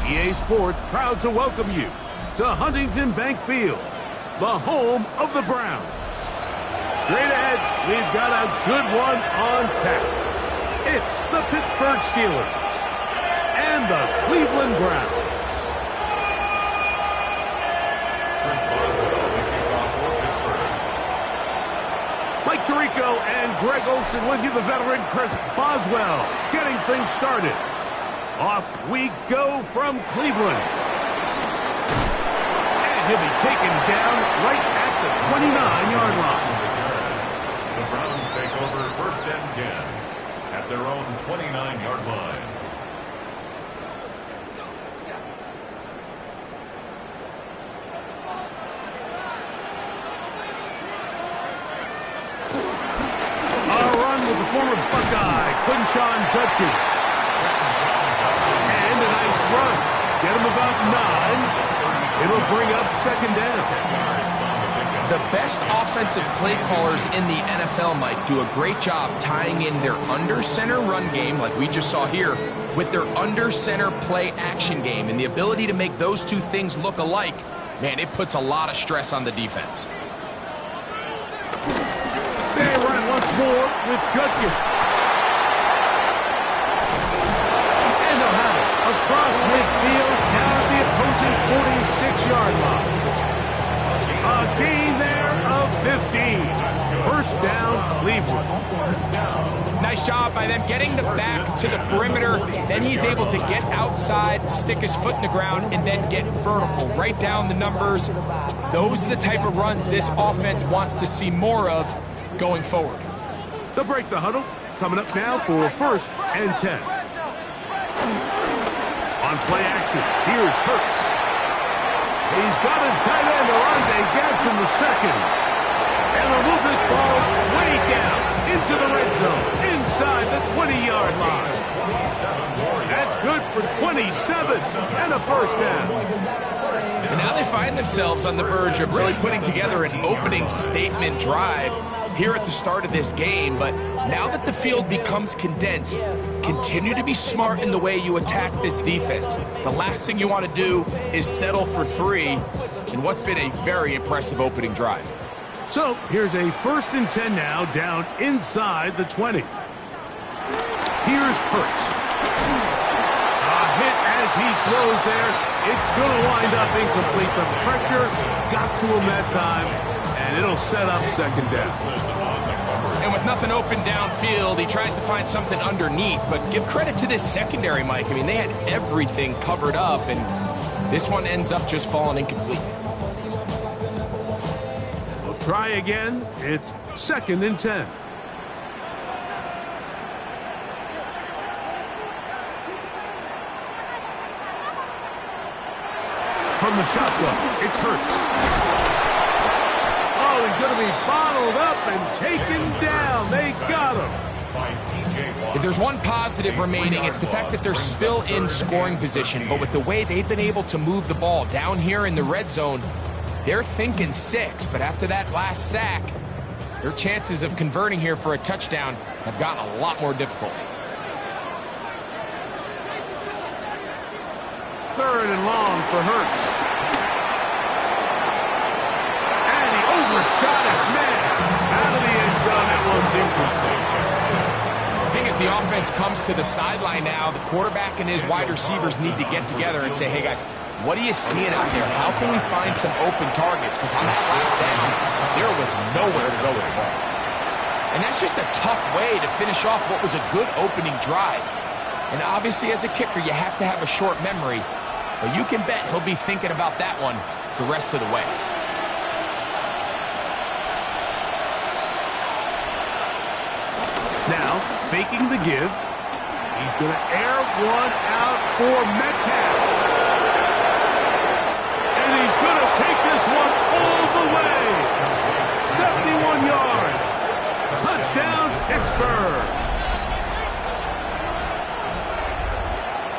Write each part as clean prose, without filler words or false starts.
EA Sports proud to welcome you to Huntington Bank Field, the home of the Browns. Straight ahead, we've got a good one on tap. It's the Pittsburgh Steelers and the Cleveland Browns. Mike Tirico and Greg Olsen with you, the veteran Chris Boswell, getting things started. Off we go from Cleveland. And he'll be taken down right at the 29-yard line. The Browns take over 1st and 10 at their own 29-yard line. With the former Buckeye, Quinshon Judkins. And a nice run. Get him about 9. It'll bring up 2nd down. The best offensive play callers in the NFL, Mike, do a great job tying in their under-center run game, like we just saw here, with their under-center play action game. And the ability to make those two things look alike, man, it puts a lot of stress on the defense. They run once more with Judkins. And they'll have it across midfield, down at the opposing 46-yard line. A gain there of 15. 1st down, Cleveland. Nice job by them getting the back to the perimeter. Then he's able to get outside, stick his foot in the ground, and then get vertical. Right down the numbers. Those are the type of runs this offense wants to see more of going forward. They'll break the huddle. Coming up now for 1st and 10. On play action, here's Hurts. He's got his tight end, Orlando Gadsden II. And they'll move this ball way down into the red zone, inside the 20-yard line. That's good for 27 and a 1st down. And now they find themselves on the verge of really putting together an opening statement drive here at the start of this game. But now that the field becomes condensed, continue to be smart in the way you attack this defense. The last thing you want to do is settle for 3 in what's been a very impressive opening drive. So here's a 1st and 10 now, down inside the 20. Here's Hurts. A hit as he throws there. It's going to wind up incomplete. The pressure got to him that time, and it'll set up 2nd down. And with nothing open downfield, he tries to find something underneath. But give credit to this secondary, Mike. I mean, they had everything covered up, and this one ends up just falling incomplete. We'll try again. It's 2nd and 10. From the shotgun, it's Hurts. Oh, he's going to be bottled up and taken down. They got him. If there's one positive remaining, it's the fact that they're still in scoring position. But with the way they've been able to move the ball down here in the red zone, they're thinking 6. But after that last sack, their chances of converting here for a touchdown have gotten a lot more difficult. 3rd and long for Hurts. And he overshot his man. Out of the end zone, that one's incomplete. The thing is, the offense comes to the sideline now. The quarterback and his wide receivers need to get together and say, hey, guys, what are you seeing out there? How can we find some open targets? Because on that last down, there was nowhere to go with the ball. And that's just a tough way to finish off what was a good opening drive. And obviously, as a kicker, you have to have a short memory. But you can bet he'll be thinking about that one the rest of the way. Now, faking the give. He's going to air one out for Metcalf. And he's going to take this one all the way. 71 yards. Touchdown, Pittsburgh.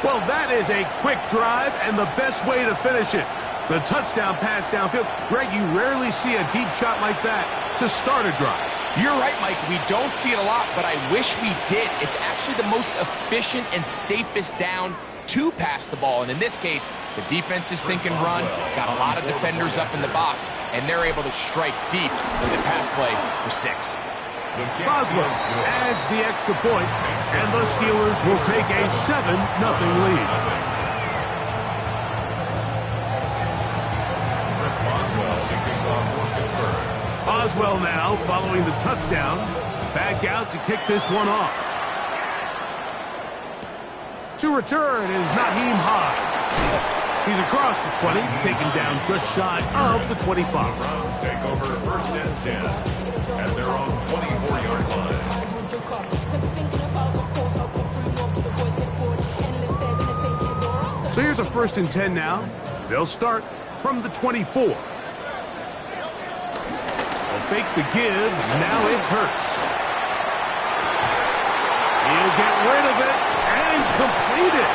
Well, that is a quick drive and the best way to finish it. The touchdown pass downfield. Greg, you rarely see a deep shot like that to start a drive. You're right, Mike. We don't see it a lot, but I wish we did. It's actually the most efficient and safest down to pass the ball. And in this case, the defense is thinking run, got a lot of defenders up in the box, and they're able to strike deep with a pass play for 6. Boswell adds the extra point, and the Steelers will take a 7-0 lead. Boswell now following the touchdown, back out to kick this one off. To return is Naheem High. He's across the 20, taken down just shy of the 25. Browns take over first and 10 at their own 24-yard line. So here's a 1st and 10 now. They'll start from the 24. They'll fake the give. Now it's Hurts. He'll get rid of it and complete it.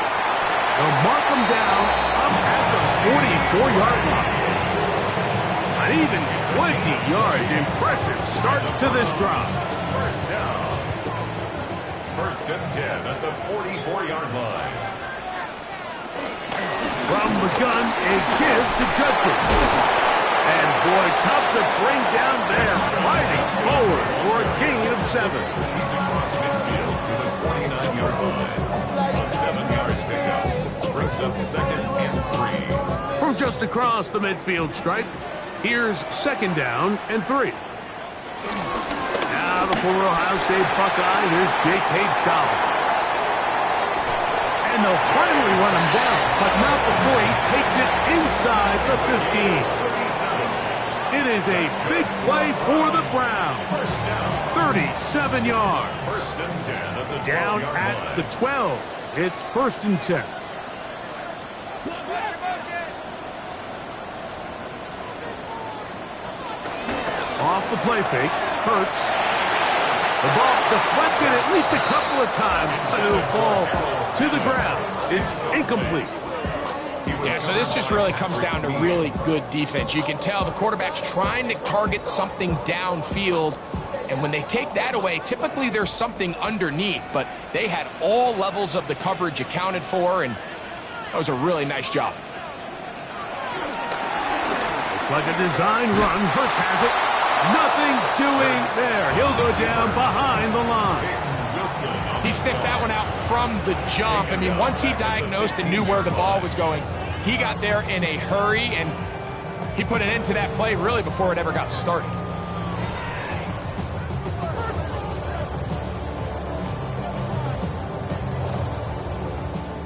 They'll mark him down up at the 44-yard line. An even 20 yards. Impressive start to this drive. First down. First and 10 at the 44-yard line. From the gun, a give to Judkins. And boy, tough to bring down there. Fighting forward for a gain of 7. He's across midfield to the 49-yard line. A 7-yard pickup brings up 2nd and 3. From just across the midfield stripe, here's 2nd down and 3. Now the former Ohio State Buckeye, here's J.K. Dobbins. And they'll finally run him down, but not before he takes it inside the 15. It is a big play for the Browns. 37 yards. First and 10 at the Down 12-yard at line. the 12. It's 1st and 10. Off the play fake, Hurts. The ball deflected at least a couple of times, but it'll fall to the ground. It's incomplete. Yeah, so this just really comes down to really good defense. You can tell the quarterback's trying to target something downfield, and when they take that away, typically there's something underneath, but they had all levels of the coverage accounted for, and that was a really nice job. Looks like a design run. Hurts has it. Nothing doing there. He'll go down behind the line. He sniffed that one out from the jump. I mean, once he diagnosed and knew where the ball was going, he got there in a hurry, and he put an end to that play really before it ever got started.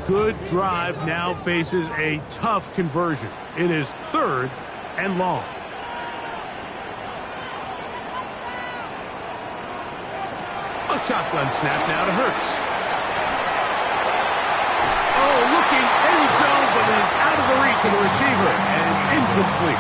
Good drive now faces a tough conversion. It is 3rd and long. A shotgun snap now to Hurts. Oh, looking end zone, but it is out of the reach of the receiver and incomplete.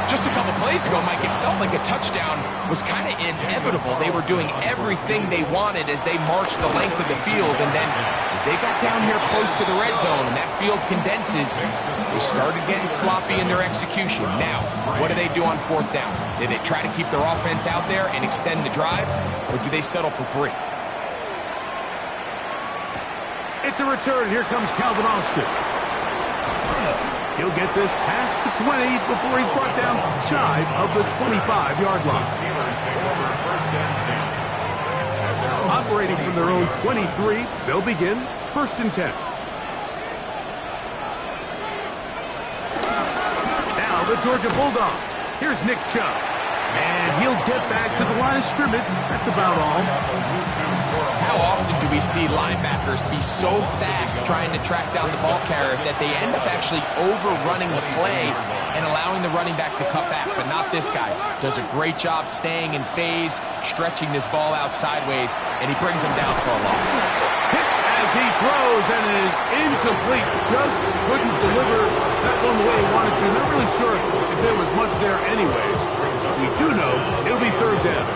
Just a couple plays ago, Mike, it felt like a touchdown was kind of inevitable. They were doing everything they wanted as they marched the length of the field, and then as they got down here close to the red zone and that field condenses, they started getting sloppy in their execution. Now, what do they do on 4th down? Do they try to keep their offense out there and extend the drive, or do they settle for 3? It's a return. Here comes Calvin Austin. He'll get this past the 20 before he's brought down shy of the 25-yard line. Operating from their own 23, they'll begin 1st and 10. Now the Georgia Bulldog. Here's Nick Chubb. And he'll get back to the line of scrimmage. That's about all. How often do we see linebackers be so fast trying to track down the ball carrier that they end up actually overrunning the play and allowing the running back to cut back? But not this guy. Does a great job staying in phase, stretching this ball out sideways, and he brings him down for a loss. Hit as he throws, and it is incomplete. Just couldn't deliver that one the way he wanted to. Not really sure if there was much there anyways. We do know it'll be 3rd down.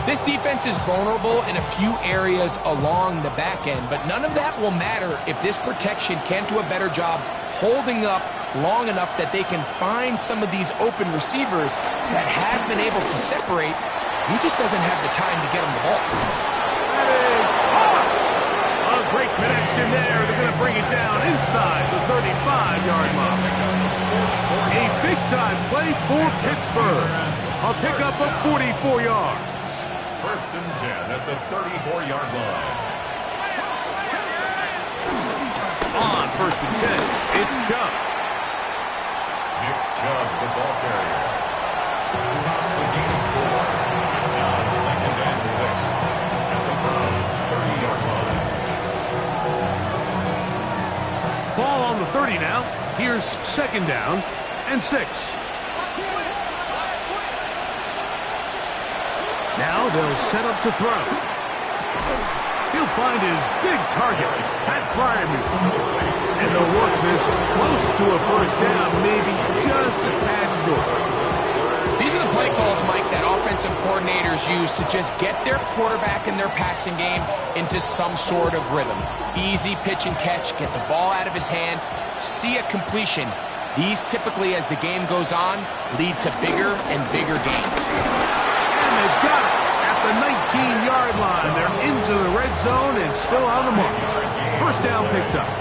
This defense is vulnerable in a few areas along the back end, but none of that will matter if this protection can't do a better job holding up long enough that they can find some of these open receivers that have been able to separate. He just doesn't have the time to get them the ball. That is hard. A great Great connection there. They're going to bring it down inside the 35-yard line. A big-time play for Pittsburgh. A pickup of 44 yards. First and 10 at the 34-yard line. On first and 10, it's Chubb. Nick Chubb, the ball carrier. The gain of 4. It's now second and 6 at the Browns' 30-yard line. Ball on the 30 now. Here's second down and 6. Now they'll set up to throw. He'll find his big target, Pat Fryermuth. And they'll work this close to a first down, maybe just a tad short. These are the play calls, Mike, that offensive coordinators use to just get their quarterback and their passing game into some sort of rhythm. Easy pitch and catch, get the ball out of his hand, see a completion. These typically, as the game goes on, lead to bigger and bigger gains. And they've got it at the 19-yard line. They're into the red zone and still on the march. First down picked up.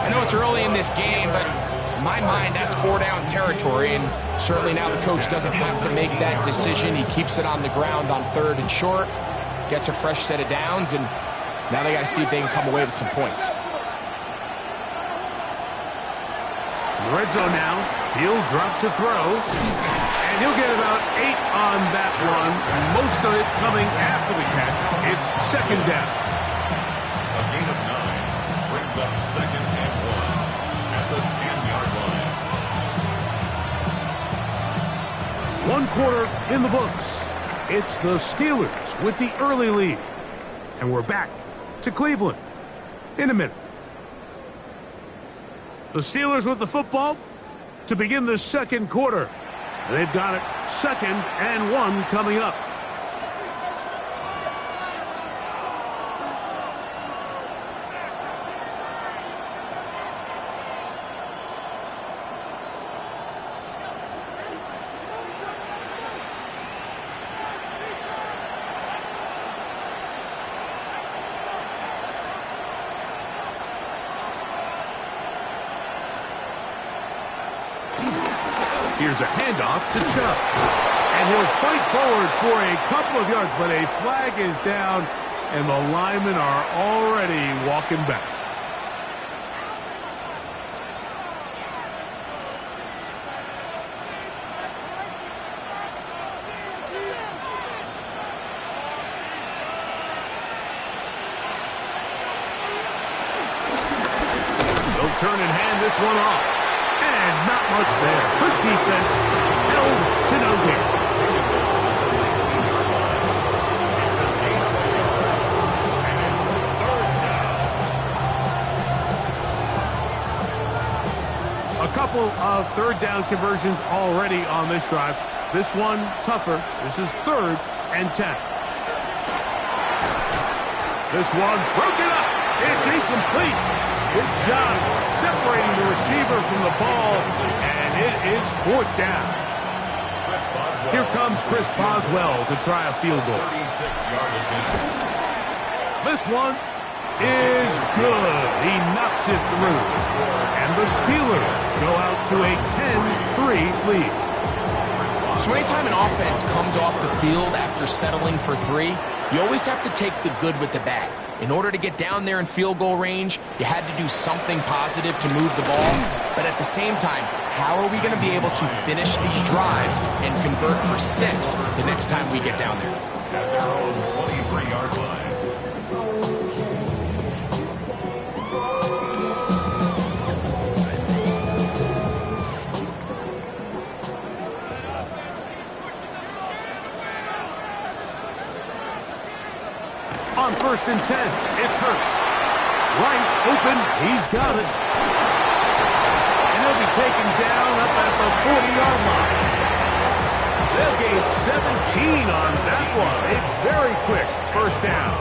I know it's early in this game, but in my mind, that's 4-down territory, and certainly now the coach doesn't have to make that decision. He keeps it on the ground on 3rd and short, gets a fresh set of downs, and now they got to see if they can come away with some points. Red zone now. He'll drop to throw. And he'll get about 8 on that one. Most of it coming after the catch. It's second down. A gain of 9 brings up second and 1 at the 10-yard line. 1 quarter in the books. It's the Steelers with the early lead. And we're back to Cleveland in a minute. The Steelers with the football to begin the second quarter. They've got it second and 1 coming up. Here's a handoff to Chubb. And he'll fight forward for a couple of yards, but a flag is down, and the linemen are already walking back. They'll turn and hand this one off. And not much there. Good defense. Held to no gain. A couple of third down conversions already on this drive. This one tougher. This is 3rd and 10. This one broken up. It's incomplete. Good job separating the receiver from the ball, and it is 4th down. Here comes Chris Boswell to try a field goal. 36-yard attempt. This one is good. He knocks it through. And the Steelers go out to a 10-3 lead. So anytime an offense comes off the field after settling for 3, you always have to take the good with the bad. In order to get down there in field goal range, you had to do something positive to move the ball. But at the same time, how are we going to be able to finish these drives and convert for 6 the next time we get down there? At their own 23-yard line. On first and 10, it's Hurts. Rice open, he's got it. And he'll be taken down up at the 40-yard line. They'll gain 17 on that one. A very quick first down.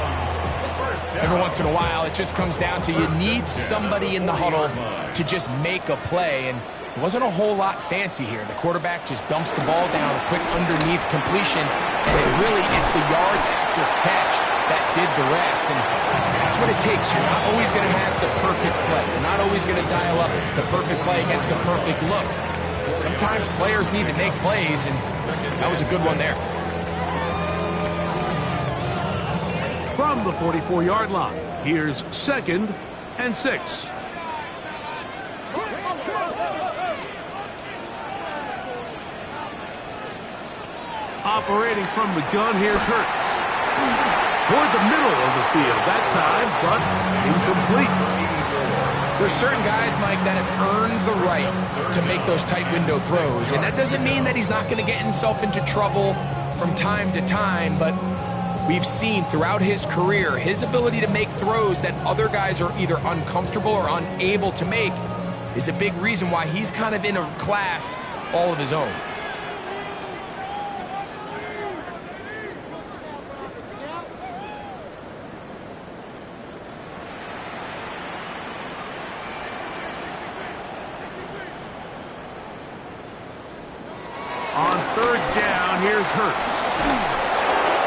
Every once in a while, it just comes down to you need somebody in the huddle to just make a play. And It wasn't a whole lot fancy here. The quarterback just dumps the ball down, a quick underneath completion, and then really it's the yards after catch that did the rest, and that's what it takes. You're not always going to have the perfect play. You're not always going to dial up the perfect play against the perfect look. Sometimes players need to make plays, and that was a good one there. From the 44-yard line, here's 2nd and 6. Operating from the gun, here's Hurts. Toward the middle of the field that time, but incomplete. There's certain guys, Mike, that have earned the right to make those tight window throws, and that doesn't mean that he's not going to get himself into trouble from time to time, but we've seen throughout his career his ability to make throws that other guys are either uncomfortable or unable to make is a big reason why he's kind of in a class all of his own. On 3rd down, here's Hurts.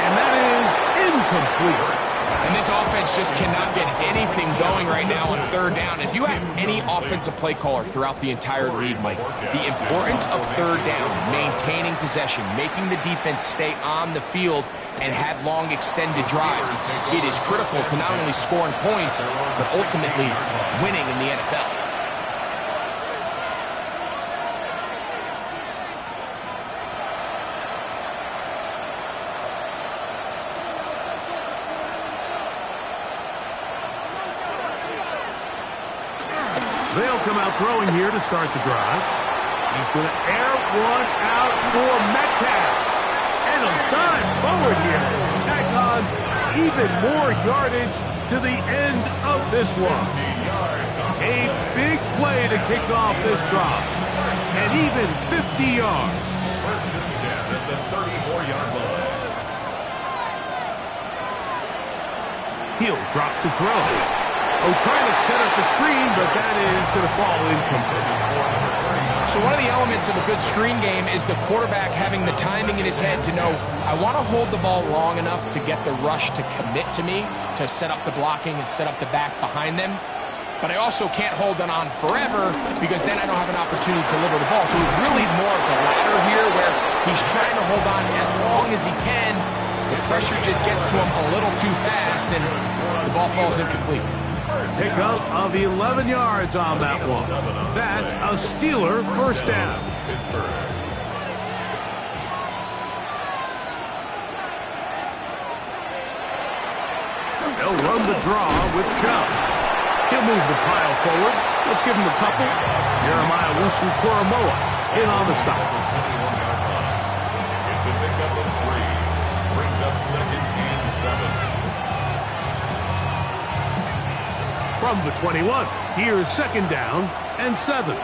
And that is incomplete. And this offense just cannot get anything going right now on 3rd down. If you ask any offensive play caller throughout the entire league, Mike, the importance of 3rd down, maintaining possession, making the defense stay on the field, and have long extended drives, it is critical to not only scoring points, but ultimately winning in the NFL. They'll come out throwing here to start the drive. He's going to air one out for Metcalf. And a dive forward here. Tack on even more yardage to the end of this one. A big play to kick off this drive. And even 50 yards. 1st and 10 at the 34-yard line. He'll drop to throw. Oh, trying to set up the screen, but that is going to fall incomplete. So one of the elements of a good screen game is the quarterback having the timing in his head to know, I want to hold the ball long enough to get the rush to commit to me, to set up the blocking and set up the back behind them. But I also can't hold it on forever because then I don't have an opportunity to deliver the ball. So it's really more of the latter here where he's trying to hold on as long as he can. The pressure just gets to him a little too fast and the ball falls incomplete. Pickup of 11 yards on that one. That's a Steeler 1st down. They'll run the draw with Chubb. He'll move the pile forward. Let's give him a couple. Jeremiah Wusu-Koromoa in on the stop. It's a pickup of 3. Brings up 2nd and 7. From the 21, here's 2nd down and 7.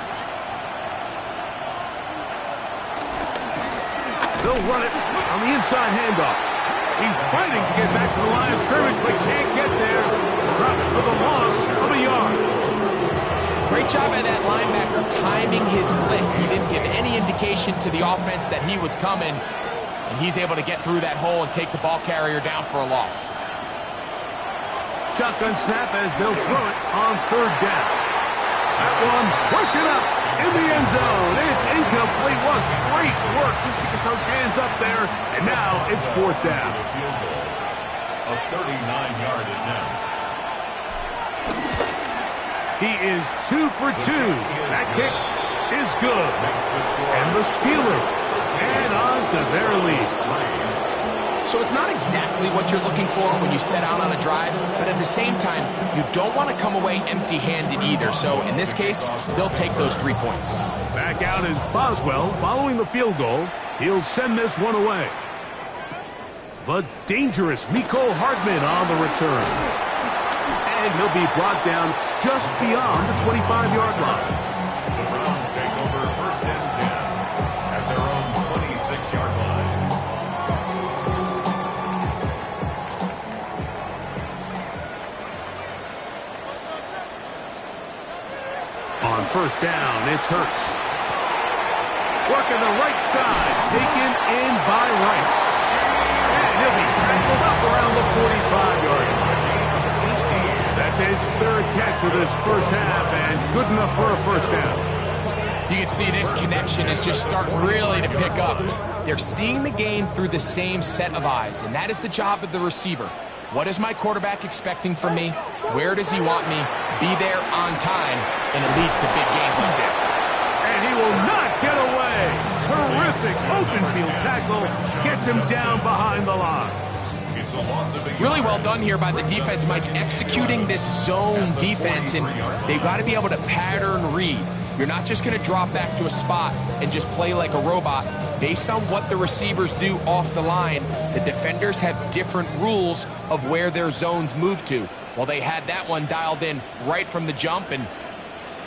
They'll run it on the inside handoff. He's fighting to get back to the line of scrimmage, but can't get there. Dropped for the loss of a yard. Great job by that linebacker timing his blitz. He didn't give any indication to the offense that he was coming, and he's able to get through that hole and take the ball carrier down for a loss. Shotgun snap as they'll throw it on 3rd down. That one working up in the end zone. It's incomplete. What great work just to get those hands up there. And now it's 4th down. A 39-yard attempt. He is 2 for 2. That kick is good. And the Steelers add on to their lead. So it's not exactly what you're looking for when you set out on a drive, but at the same time, you don't want to come away empty-handed either. So in this case, they'll take those 3 points. Back out is Boswell following the field goal. He'll send this one away. The dangerous Mecole Hardman on the return. And he'll be brought down just beyond the 25-yard line. The Browns take over 1st and 10 at their own 26-yard line. On 1st down, it's Hurts. Working the right side, taken in by Rice. And he'll be tackled up around the 45-yard line. That's his third catch of this first half, and good enough for a first down. You can see this connection is just starting really to pick up. They're seeing the game through the same set of eyes, and that is the job of the receiver. What is my quarterback expecting from me? Where does he want me? Be there on time, and it leads to big games like this. And he will not get away. Terrific open field tackle. Gets him down behind the line. Really well done here by the defense, Mike, executing this zone defense, and they've got to be able to pattern read. You're not just going to drop back to a spot and just play like a robot. Based on what the receivers do off the line, the defenders have different rules of where their zones move to. Well, they had that one dialed in right from the jump, and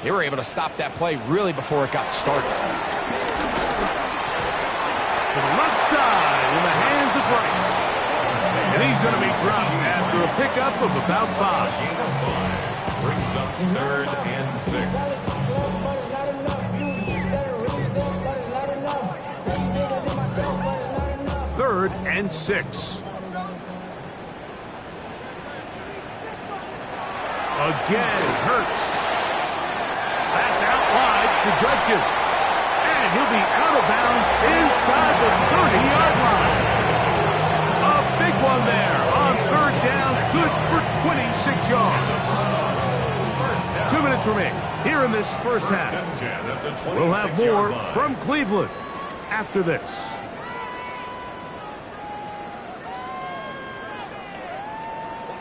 they were able to stop that play really before it got started. To the left side in the hands of Rice. And he's going to be dropped after a pickup of about 5. Brings up 3rd and 6. Third and 6. Again, Hurts. That's out wide to Judkins. And he'll be out of bounds inside the 30-yard line. A big one there on 3rd down, good for 26 yards. 2 minutes remain here in this first half. We'll have more from Cleveland after this.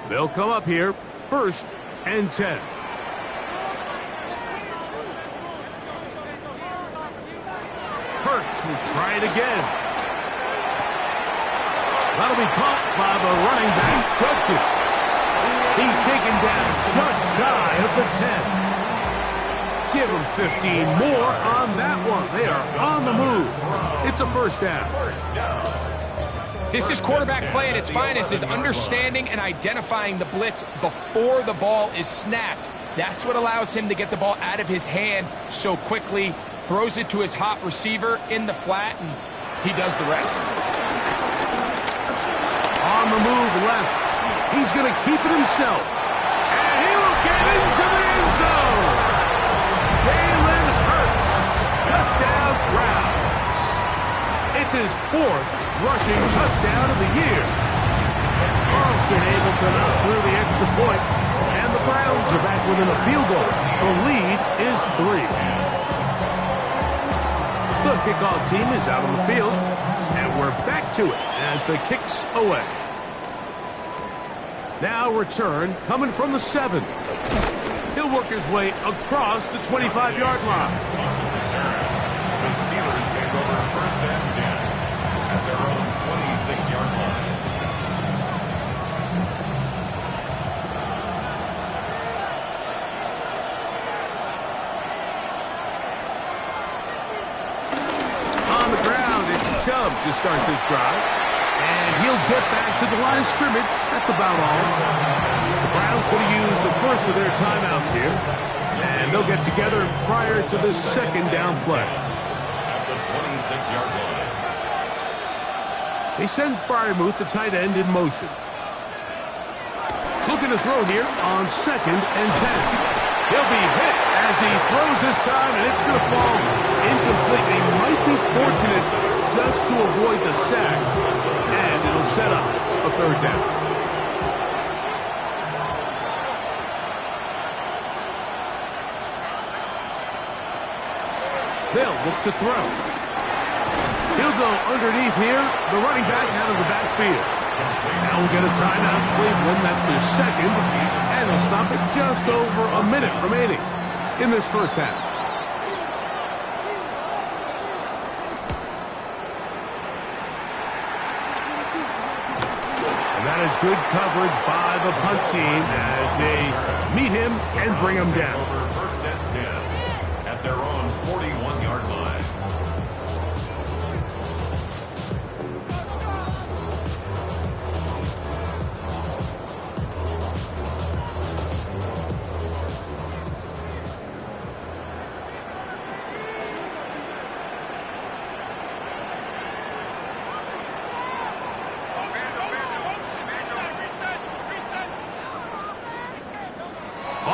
They'll come up here, 1st and 10. Hurts will try it again. That'll be caught by the running back, Judkins. He's taken down just shy of the 10. Give him 15 more on that one. They are on the move. It's a first down. This is quarterback play at its finest, is understanding and identifying the blitz before the ball is snapped. That's what allows him to get the ball out of his hand so quickly, throws it to his hot receiver in the flat, and he does the rest. On the move left. He's going to keep it himself. And he will get into the end zone. Jalen Hurts. Touchdown Browns. It's his 4th rushing touchdown of the year. Carlson able to knock through the extra point, and the Browns are back within a field goal. The lead is 3. The kickoff team is out on the field, and we're back to it as the kick's away. Now return coming from the 7. He'll work his way across the 25-yard line. The Steelers take over 1st and 10. At their own 26-yard line. On the ground, it's Chubb to start this drive. And he'll get back to the line of scrimmage. That's about all. The Browns going to use the first of their timeouts here. And they'll get together prior to the 2nd down play. At the 26-yard line. They send Freiermuth, the tight end, in motion. Looking to throw here on 2nd and 10. He'll be hit as he throws this time, and it's going to fall incomplete. They might be fortunate just to avoid the sack, and it'll set up a 3rd down. They'll look to throw. He'll go underneath here, the running back out of the backfield. Now we'll get a timeout, Cleveland. That's their 2nd, and they'll stop it just over a minute remaining in this first half. And that is good coverage by the punt team as they meet him and bring him down. Over 1st and 10 at their own 41-yard line.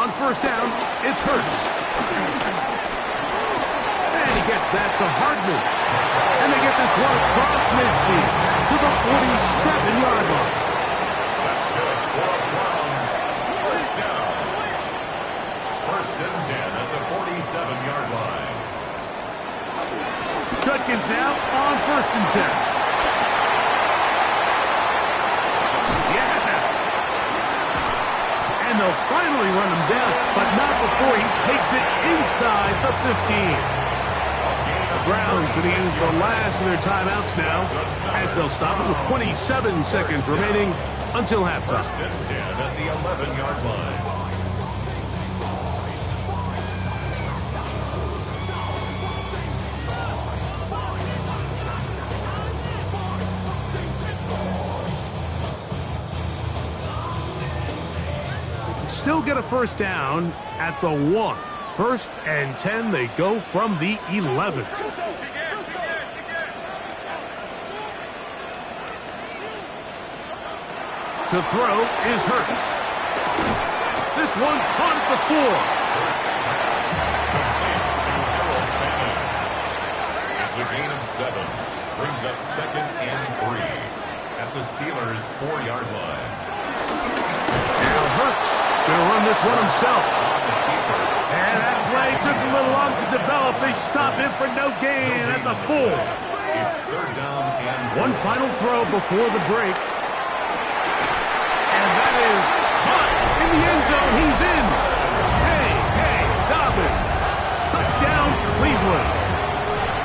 On first down, it's Hurts. And he gets that to Hardman. And they get this one across midfield to the 47-yard line. That's good for Browns. First down. First and 10 at the 47-yard line. Judkins now on first and 10. Yeah. And they'll finally run him down, but not before he takes it inside the 15. The Browns going to use the last of their timeouts now, as they'll stop it with 27 seconds remaining until halftime. First and 10 at the 11-yard line. Still get a first down at the 1. First and 10, they go from the 11. To throw is Hurts. This one caught at the 4. It's a gain of 7. Brings up second and 3 at the Steelers' 4-yard line. Now Hurts going to run this one himself. And that play took a little long to develop. They stop him for no gain at the 4. It's third down and one final throw before the break. And that is caught in the end zone. He's in. Hey, Dobbins. Touchdown, Cleveland.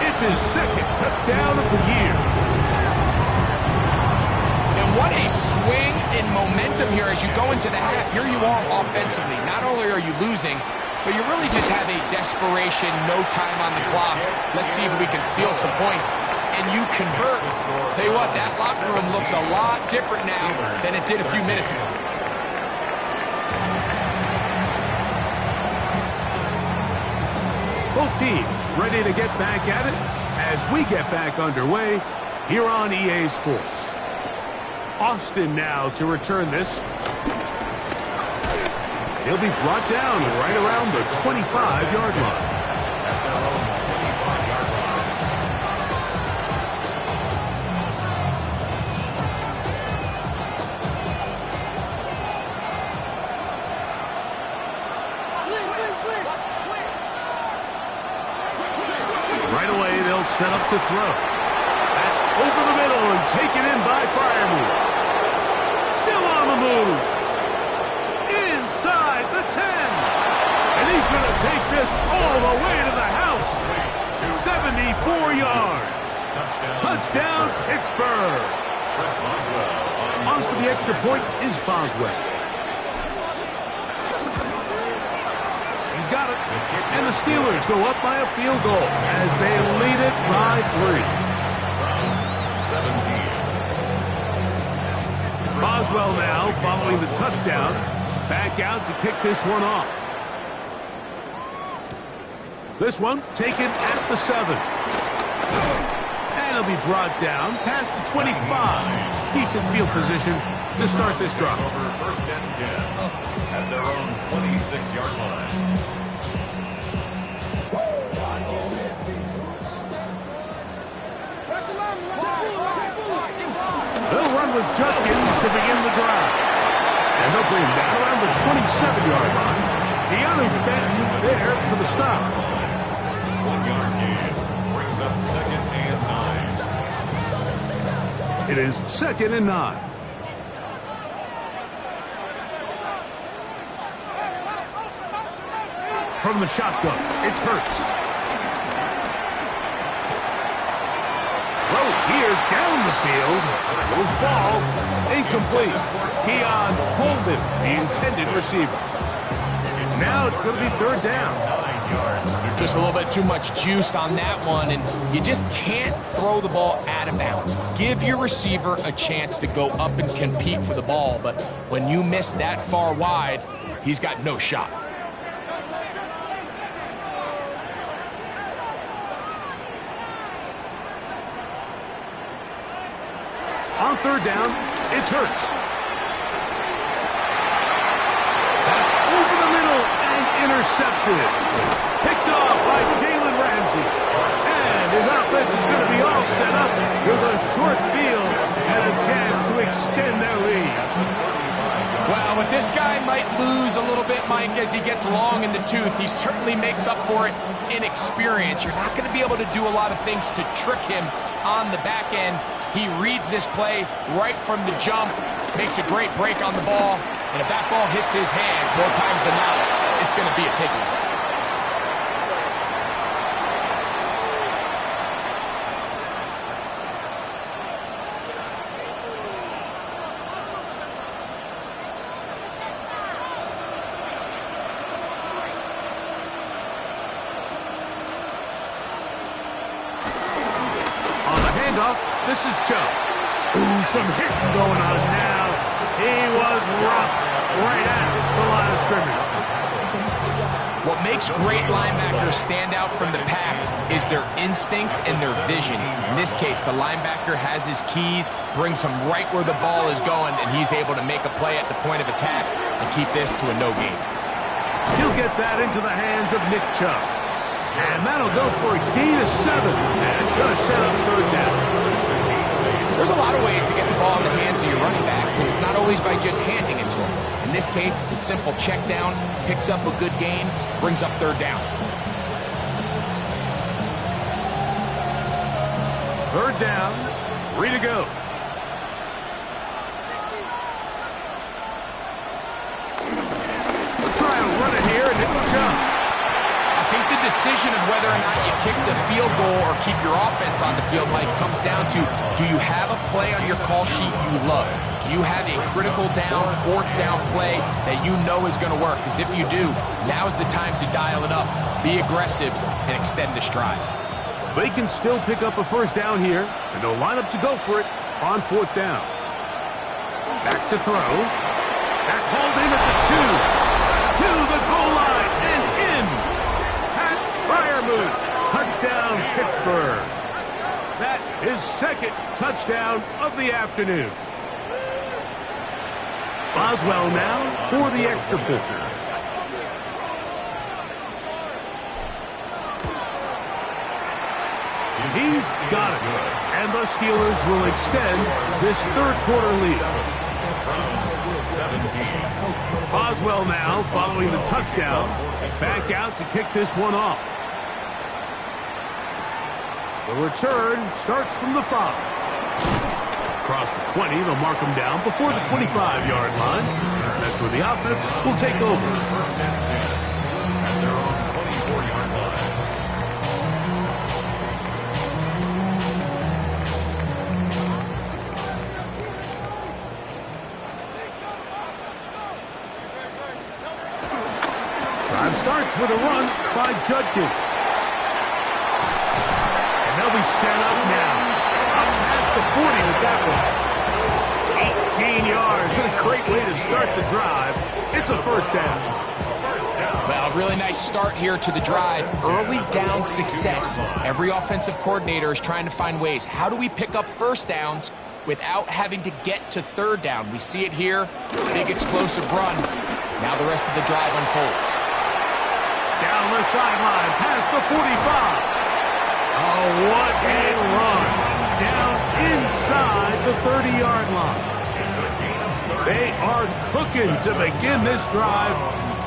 It's his second touchdown of the year. And what a swing in momentum here as you go into the half. Here you are offensively. Not only are you losing, but you really just have a desperation, no time on the clock. Let's see if we can steal some points. And you convert. Tell you what, that locker room looks a lot different now than it did a few minutes ago. Both teams ready to get back at it as we get back underway here on EA Sports. Austin now to return this. He'll be brought down right around the 25-yard line. at their own 25-yard line. Right away, they'll set up to throw. That's over the middle and taken in by Firemore. Still on the move. Inside the 10. And he's going to take this all the way to the house. 74 yards. Touchdown, Pittsburgh. On for the extra point is Boswell. He's got it. And the Steelers go up by a field goal as they lead it by 3. 17. Boswell now following the touchdown. Back out to kick this one off. This one taken at the 7. And he'll be brought down past the 25. Decent field position to start this drive. Over first and 10 at their own 26-yard line. They'll run with Judkins to begin the drive. And they'll bring him down around the 27-yard line. De'Anthony Benton there for the stop. 1-yard gain brings up second and 9. It is second and 9. From the shotgun, it's Hurts. Throw here down the field. Will fall. Incomplete. Keon Coleman, the intended receiver. Now it's going to be third down. 9 yards. Just a little bit too much juice on that one, and you just can't throw the ball out of bounds. Give your receiver a chance to go up and compete for the ball, but when you miss that far wide, he's got no shot. On third down, it's Hurts. That's over the middle. intercepted. Picked off by Jalen Ramsey. And his offense is going to be all set up with a short field and a chance to extend their lead. Well, but this guy might lose a little bit, Mike, as he gets long in the tooth. He certainly makes up for it in experience. You're not going to be able to do a lot of things to trick him on the back end. He reads this play right from the jump, makes a great break on the ball, and if that ball hits his hands more times than not, it's going to be a takeaway. This is Chubb. Ooh, some hitting going on now. He was rocked right at the line of scrimmage. What makes great linebackers stand out from the pack is their instincts and their vision. In this case, the linebacker has his keys, brings him right where the ball is going, and he's able to make a play at the point of attack and keep this to a no gain. He'll get that into the hands of Nick Chubb. And that'll go for a gain of 7. And it's going to set up third down. There's a lot of ways to get the ball in the hands of your running backs, and it's not always by just handing it to them. In this case, it's a simple check down, picks up a good gain, brings up third down. Third down, 3 to go. We'll try to run it here, and it'll jump. I think the decision of whether or not you kick the field goal or keep your offense on the field, Mike, comes down to, do you have a play on your call sheet you love? Do you have a critical down, fourth down play that you know is going to work? Because if you do, now's the time to dial it up, be aggressive, and extend this drive. They can still pick up a first down here, and they'll line up to go for it on fourth down. Back to throw. That's hauled in at the 2. To the goal line and in. Fire move. Touchdown, Pittsburgh. That is second touchdown of the afternoon. Boswell now for the extra point. He's got it. And the Steelers will extend this third quarter lead. 17. Boswell now following the touchdown. Back out to kick this one off. The return starts from the 5. Across the 20, they'll mark him down before the 25-yard line. That's where the offense will take over. First and 10 at their own 24-yard line. Drive starts with a run by Judkins. And they'll be set up now. Up past the 40 with that one. 18 yards. What a great way to start the drive. It's a first down. Well, a really nice start here to the drive. Early down success. Every offensive coordinator is trying to find ways. How do we pick up first downs without having to get to third down? We see it here. Big explosive run. Now the rest of the drive unfolds. Down the sideline, past the 45. Oh, what a run. Down inside the 30-yard line. They are cooking to begin this drive.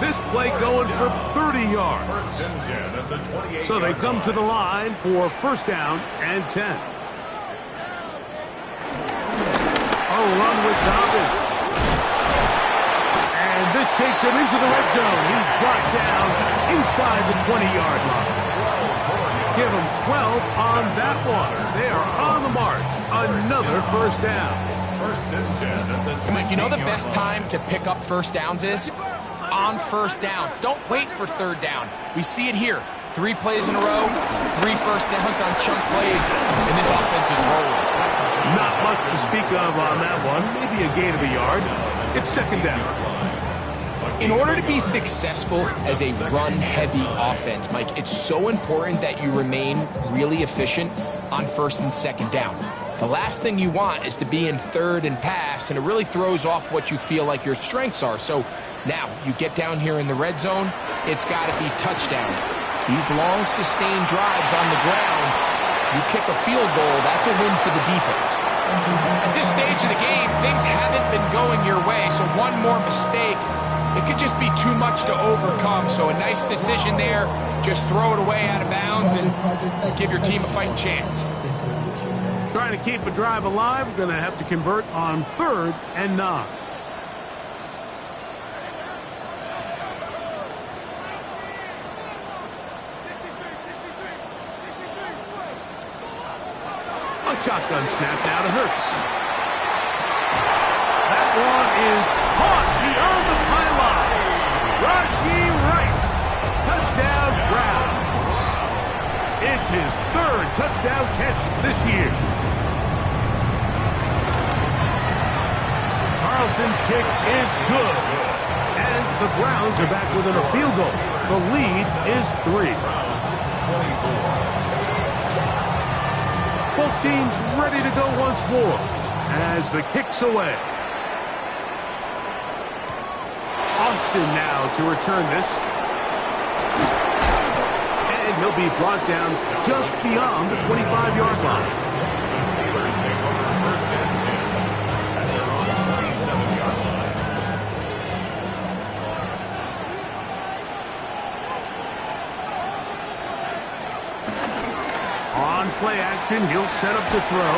This play going for 30 yards. So they come to the line for first down and 10. A run with Dobbins. And this takes him into the red zone. He's brought down inside the 20-yard line. Give him 12 on that one. They are on the march. Another first down. First and 10 at the 60. Mike, you know the best time to pick up first downs is? On first downs. Don't wait for third down. We see it here. 3 plays in a row, 3 first downs on chunk plays, and this offense is rolling. Not much to speak of on that one. Maybe a gain of a yard. It's second down. In order to be successful as a run-heavy offense, Mike, it's so important that you remain really efficient on first and second down. The last thing you want is to be in third and pass, and it really throws off what you feel like your strengths are. So Now, you get down here in the red zone, it's got to be touchdowns. These long, sustained drives on the ground, you kick a field goal, that's a win for the defense. At this stage of the game, things haven't been going your way, so one more mistake, it could just be too much to overcome. So a nice decision there, just throw it away out of bounds and give your team a fighting chance. Trying to keep a drive alive, going to have to convert on 3rd and 9. A shotgun snap now to Hurts. That one is caught beyond the pylon. Rashee Rice, touchdown Browns. It's his 3rd touchdown catch this year. Carlson's kick is good. And the Browns are back within a field goal. The lead is 3. Both teams ready to go once more as the kick's away. Austin now to return this. And he'll be brought down just beyond the 25-yard line. The Steelers take over 1st and 10 at their own 27-yard line. On play action, he'll set up to throw.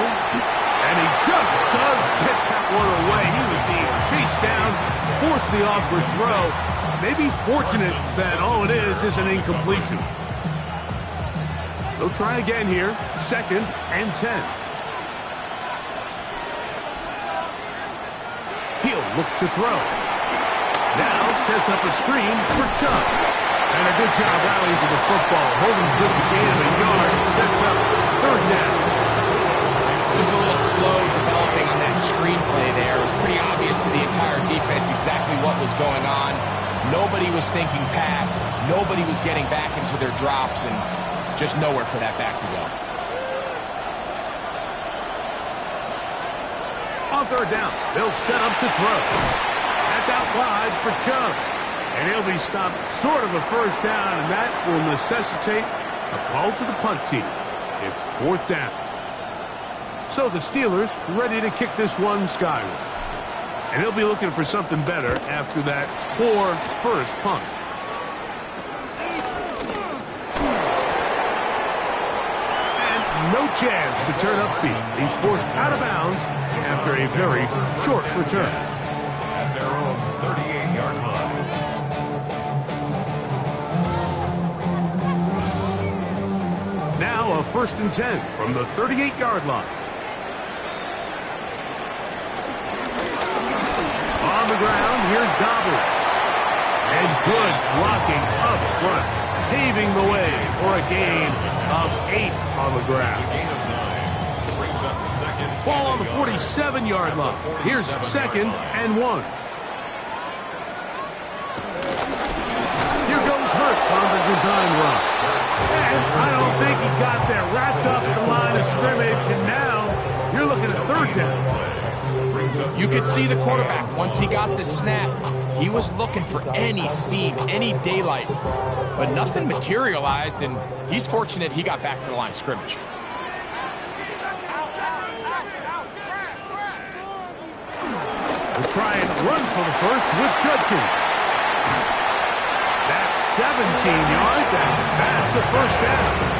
And he just does get that one away. He was being chased down, forced the awkward throw. Maybe he's fortunate that all it is an incompletion. They'll try again here. 2nd and 10. He'll look to throw. Now sets up a screen for Chubb. And a good job rallying to the football. Holding just a gain of a yard. Sets up 3rd down. Just a little slow developing on that screenplay there. It was pretty obvious to the entire defense exactly what was going on. Nobody was thinking pass. Nobody was getting back into their drops, and just nowhere for that back to go. On 3rd down, they'll set up to throw. That's out wide for Chubb. And he'll be stopped short of a 1st down, and that will necessitate a call to the punt team. It's 4th down. So the Steelers ready to kick this one skyward. And he'll be looking for something better after that poor 1st punt. And no chance to turn upfield. He's forced out of bounds after a very short return. At their own 38-yard line. Now a 1st and 10 from the 38-yard line. On the ground, here's Dobbins. And good blocking up front, paving the way for a gain of 8 on the ground. Gain of 9. Brings up 2nd. Ball on the 47-yard line. Here's 2nd and 1. Here goes Hurts on the design run. And I don't think he got there. Wrapped up the line of scrimmage, and now you're looking at 3rd down. You could see the quarterback, once he got the snap, he was looking for any seam, any daylight, but nothing materialized, and he's fortunate he got back to the line of scrimmage. We'll try and run for the 1st with Judkins. That's 17 yards, and that's a 1st down.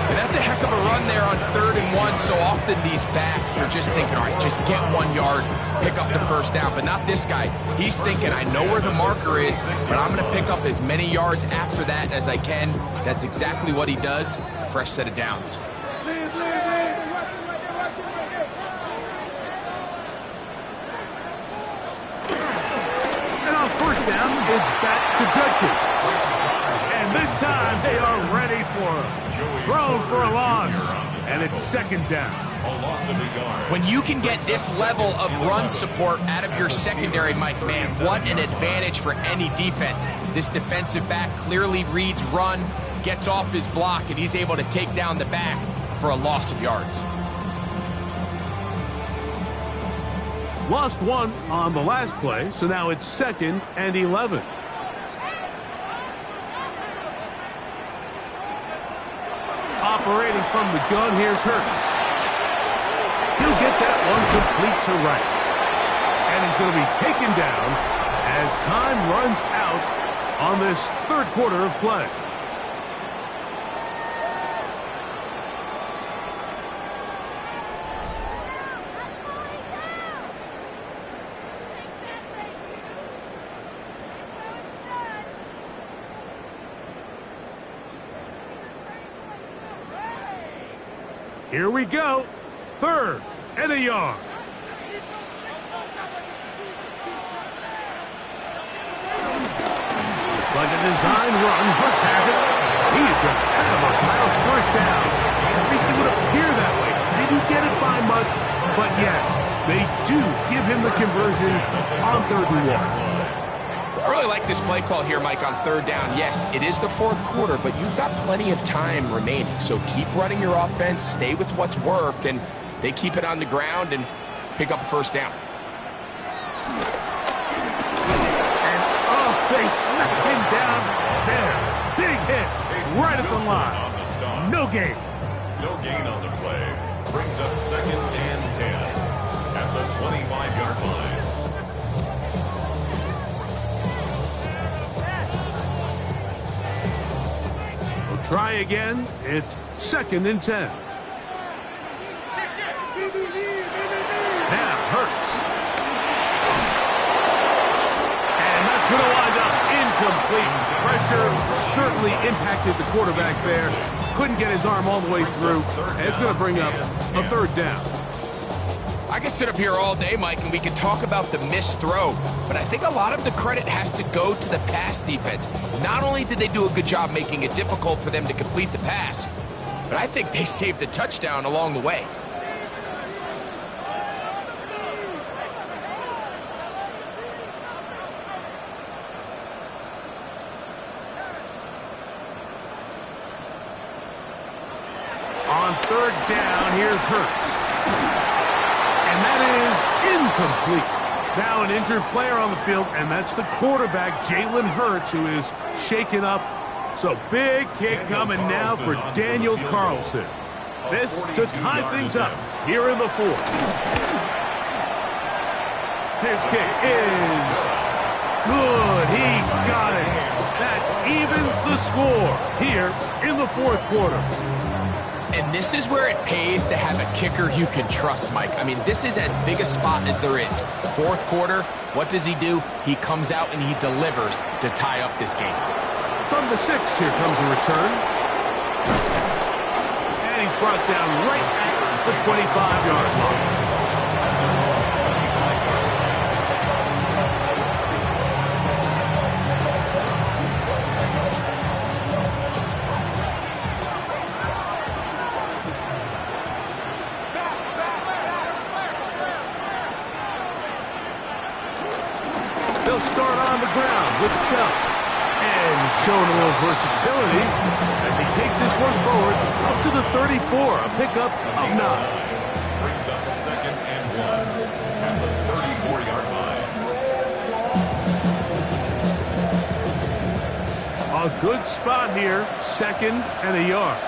And that's a heck of a run there on 3rd and 1. So often these backs, they're just thinking, all right, just get 1 yard, pick up the 1st down. But not this guy. He's thinking, I know where the marker is, but I'm going to pick up as many yards after that as I can. That's exactly what he does. Fresh set of downs. And on 1st down, it's back to Judkins. And this time they are ready for him. Thrown for a loss, and it's 2nd down. A loss of a yard. When you can get this level of run support out of your secondary, Mike, man, what an advantage for any defense. This defensive back clearly reads run, gets off his block, and he's able to take down the back for a loss of yards. Lost one on the last play, so now it's 2nd and 11. Operating from the gun, here's Hurts. He'll get that one complete to Rice. And he's going to be taken down as time runs out on this third quarter of play. Here we go. 3rd and a yard. Looks like a design run. Hurts has it. He's going to have a bounce first downs. At least it would appear that way. Didn't get it by much, but yes, they do give him the conversion on 3rd and 1. I really like this play call here, Mike, on 3rd down. Yes, it is the 4th quarter, but you've got plenty of time remaining. So keep running your offense, stay with what's worked, and they keep it on the ground and pick up a 1st down. And, oh, they smacked him down there. Big hit right at the line. No gain. No gain on the play. Brings up 2nd and 10 at the 25-yard line. Try again. It's 2nd and 10. Now Hurts. And that's going to wind up incomplete. Pressure certainly impacted the quarterback there. Couldn't get his arm all the way through. And it's going to bring up a 3rd down. I could sit up here all day, Mike, and we could talk about the missed throw, but I think a lot of the credit has to go to the pass defense. Not only did they do a good job making it difficult for them to complete the pass, but I think they saved a touchdown along the way. On 3rd down, here's Hurts. And that is incomplete. Now an injured player on the field, and that's the quarterback, Jalen Hurts, who is shaken up. So big kick coming now for Daniel Carlson. This to tie things up here in the 4th. His kick is good. He got it. That evens the score here in the 4th quarter. And this is where it pays to have a kicker you can trust, Mike. I mean, this is as big a spot as there is. 4th quarter, what does he do? He comes out and he delivers to tie up this game. From the 6, here comes a return. And he's brought down right at the 25-yard line. They'll start on the ground with Chubb. And showing a little versatility as he takes this one forward up to the 34, a pickup of 9. Brings up 2nd and 1 at the 34-yard line. A good spot here, 2nd and a yard.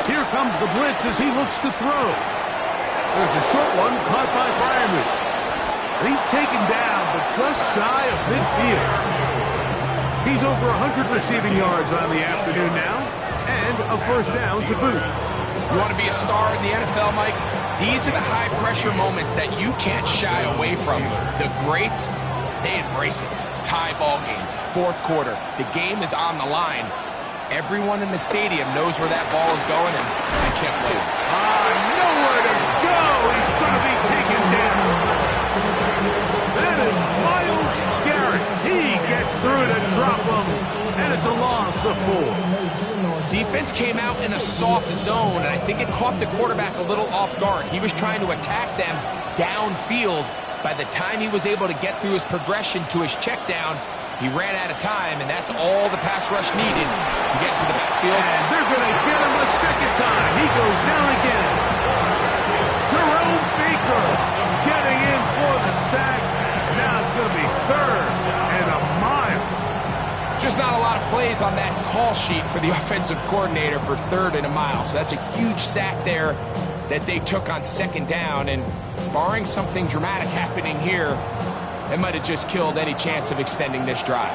Here comes the blitz as he looks to throw. There's a short one caught by Fireman. He's taken down, but just shy of midfield. He's over 100 receiving yards on the afternoon now, and a 1st down to boot. You want to be a star in the NFL, Mike? These are the high-pressure moments that you can't shy away from. The greats, they embrace it. Tie ball game, 4th quarter. The game is on the line. Everyone in the stadium knows where that ball is going, and they can't play it. Nowhere to go. He's going to be taken down. That is Myles Garrett. He gets through to drop him, and it's a loss of 4. Defense came out in a soft zone, and I think it caught the quarterback a little off guard. He was trying to attack them downfield. By the time he was able to get through his progression to his check down, He ran out of time, and that's all the pass rush needed to get to the backfield. And they're going to get him a second time. He goes down again. Jerome Baker getting in for the sack. And now it's going to be 3rd and a mile. Just not a lot of plays on that call sheet for the offensive coordinator for 3rd and a mile. So that's a huge sack there that they took on 2nd down. And barring something dramatic happening here, that might have just killed any chance of extending this drive.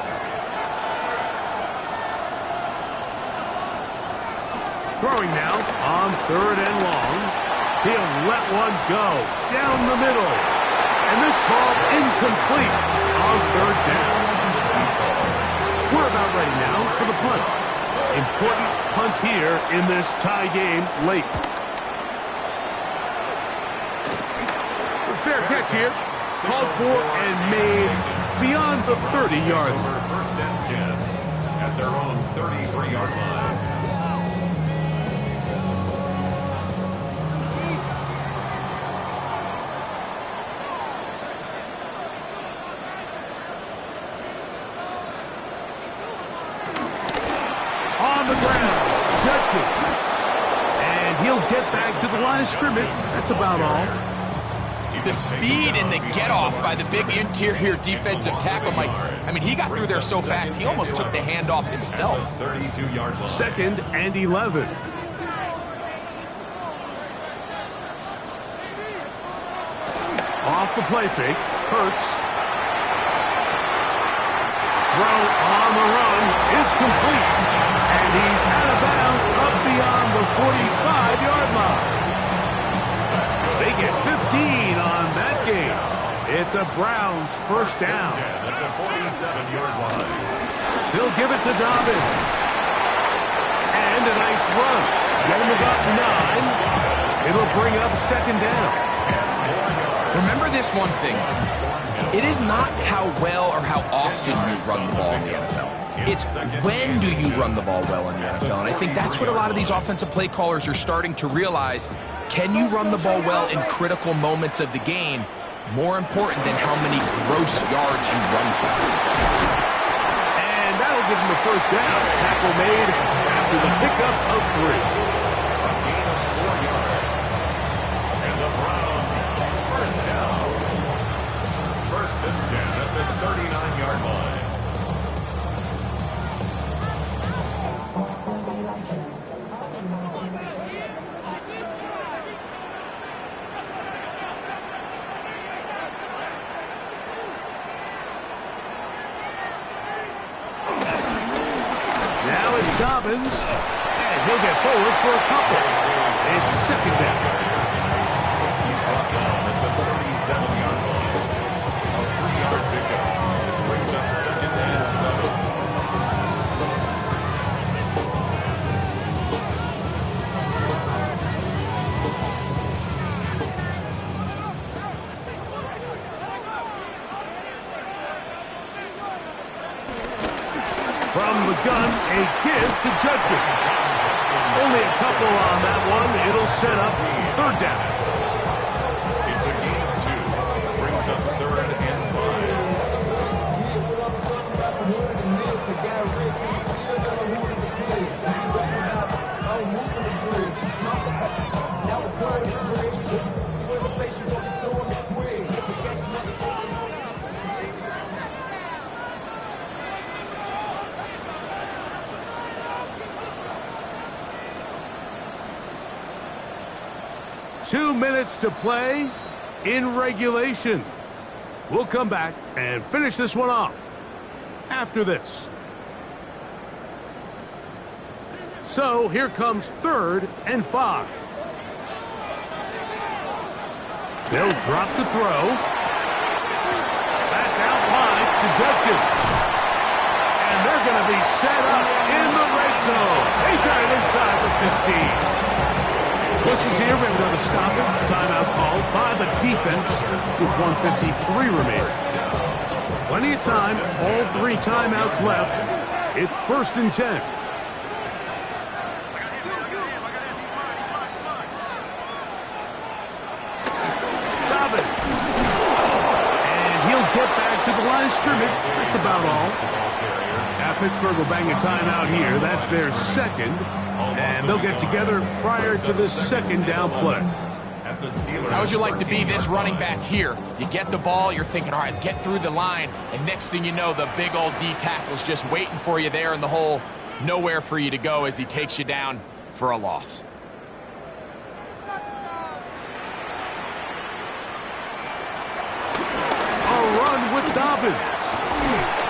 Throwing now on 3rd and long. He'll let one go down the middle. And this ball incomplete on 3rd down. We're about ready now for the punt. Important punt here in this tie game late. Fair catch here. Called for and made beyond the 30-yard line. 1st and 10 at their own 33-yard line. On the ground, Judkins. And he'll get back to the line of scrimmage. That's about all. The speed and the get-off by the big interior defensive tackle, Mike. I mean, he got through there so fast, he almost took the handoff himself. 32-yard line. 2nd and 11. Off the play fake. Hurts. Throw on the run is complete. And he's out of bounds up beyond the 45-yard line. They get 15 on that game. It's a Browns 1st down. At the 47-yard line. He'll give it to Dobbins. And a nice run. Get him about 9. It'll bring up 2nd down. Remember this one thing. It is not how well or how often you run the ball in the NFL. It's when do you run the ball well in the NFL. And I think that's what a lot of these offensive play callers are starting to realize. Can you run the ball well in critical moments of the game? More important than how many gross yards you run for. And that'll give him the 1st down. Tackle made after the pickup of 3. A gain of 4 yards. And the Browns 1st down. 1st and 10 at the 39-yard line. Now it's Dobbins, and he'll get forward for a couple. It's 2nd down. He's brought down at the 37-yard line. A 3-yard pickup brings up 2nd and 7. From the gun, a give to Judkins. Only a couple on that one. It'll set up 3rd down. It's a gain of 2. Brings up 3rd and 2 minutes to play in regulation. We'll come back and finish this one off after this. So here comes 3rd and 5. They'll drop the throw. That's out wide to Judkins. And they're going to be set up in the red zone. They got it inside the 15. Swiss is here, ready to stop it. Timeout called by the defense with 1:53 remaining. Plenty of time, all 3 timeouts left. It's 1st and 10. Dobbins. And he'll get back to the line of scrimmage. That's about all. Now Pittsburgh will bang a timeout here. That's their second. And they'll get together prior to the second down play. How would you like to be this running back here? You get the ball, you're thinking, all right, get through the line, and next thing you know, the big old D tackle's just waiting for you there in the hole. Nowhere for you to go as he takes you down for a loss. A run with Dobbins.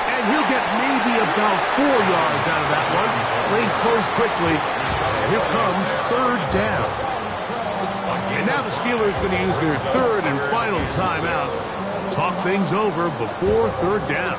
And he'll get maybe about 4 yards out of that one. Lane closed quickly. And here comes third down. And now the Steelers going to use their third and final timeout. Talk things over before third down.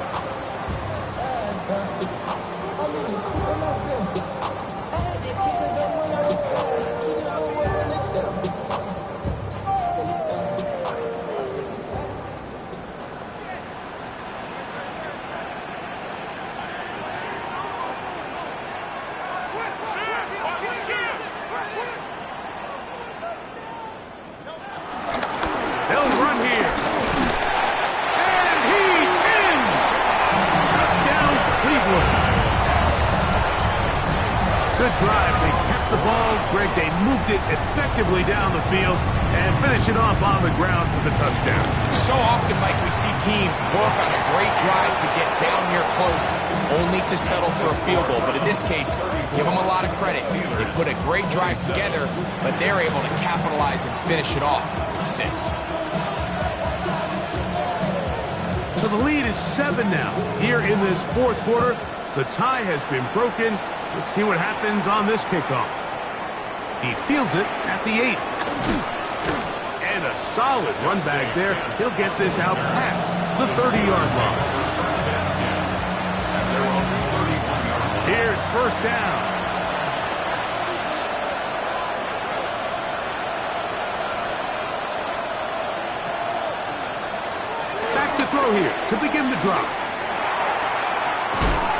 They moved it effectively down the field and finish it off on the ground for the touchdown. So often, Mike, we see teams work on a great drive to get down here close, only to settle for a field goal. But in this case, give them a lot of credit. They put a great drive together, but they're able to capitalize and finish it off with 6. So the lead is 7 now. Here in this fourth quarter, the tie has been broken. Let's see what happens on this kickoff. He fields it at the 8. And a solid run back there. He'll get this out past the 30-yard line. Here's first down. Back to throw here to begin the drive.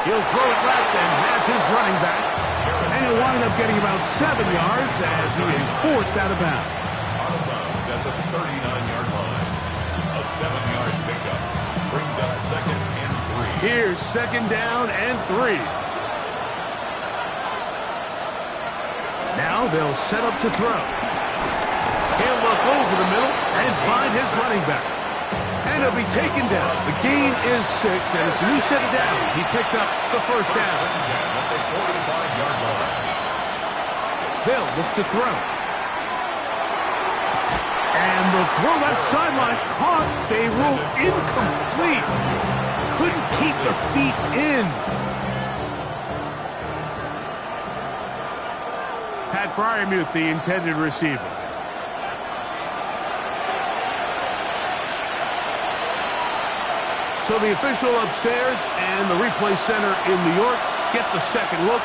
He'll throw it left and has his running back. And he'll wind up getting about 7 yards as he is forced out of bounds. Out of bounds at the 39-yard line. A 7-yard pickup brings up second and 3. Here's second down and 3. Now they'll set up to throw. He'll look over the middle and find his running back. And he'll be taken down. The gain is 6, and it's a new set of downs. He picked up the first down. They'll look to throw. And the throw left sideline caught. They rule incomplete. Couldn't keep the feet in. Pat Fryermuth, the intended receiver. So the official upstairs and the replay center in New York get the second look.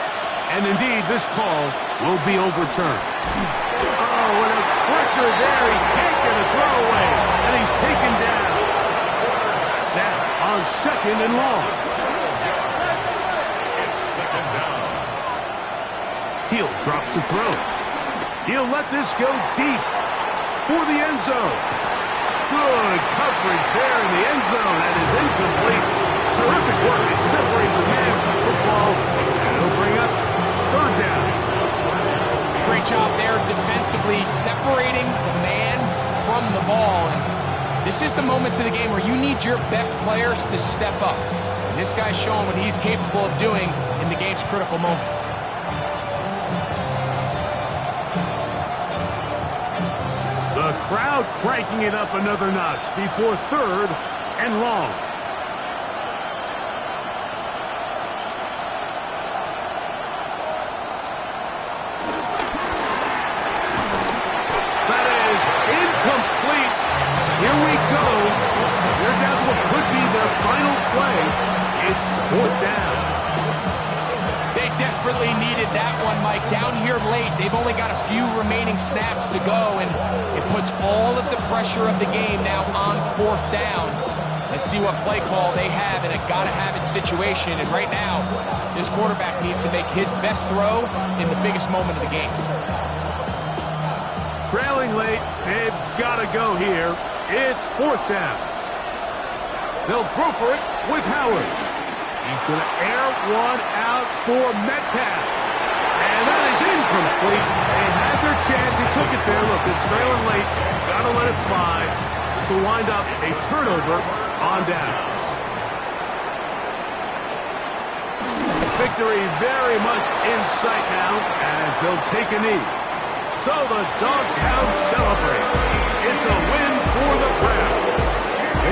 And indeed, this call will be overturned. Oh, what a pressure there. He can't get a throwaway. And he's taken down. Now, on second and long. It's second down. He'll drop to throw. He'll let this go deep for the end zone. Good coverage there in the end zone. That is incomplete. Terrific work to separate the man from the football. And it'll bring up third down. Great job there defensively, separating the man from the ball. And this is the moments of the game where you need your best players to step up. And this guy's showing what he's capable of doing in the game's critical moment. The crowd cranking it up another notch before third and long. That is incomplete. Here we go. They're down to what could be their final play. It's fourth down. They desperately needed that one, Mike. Down here late, they've only got a few remaining snaps to go, and it puts all of the pressure of the game now on fourth down. Let's see what play call they have in a gotta-have-it situation. And right now, this quarterback needs to make his best throw in the biggest moment of the game. Trailing late, they've got to go here. It's fourth down. They'll throw for it. with Howard. He's going to air one out for Metcalf. And that is incomplete. They had their chance. He took it there. Look, they're trailing late. Got to let it fly. This will wind up a turnover on downs. Victory very much in sight now as they'll take a knee. So the dog pound celebrates.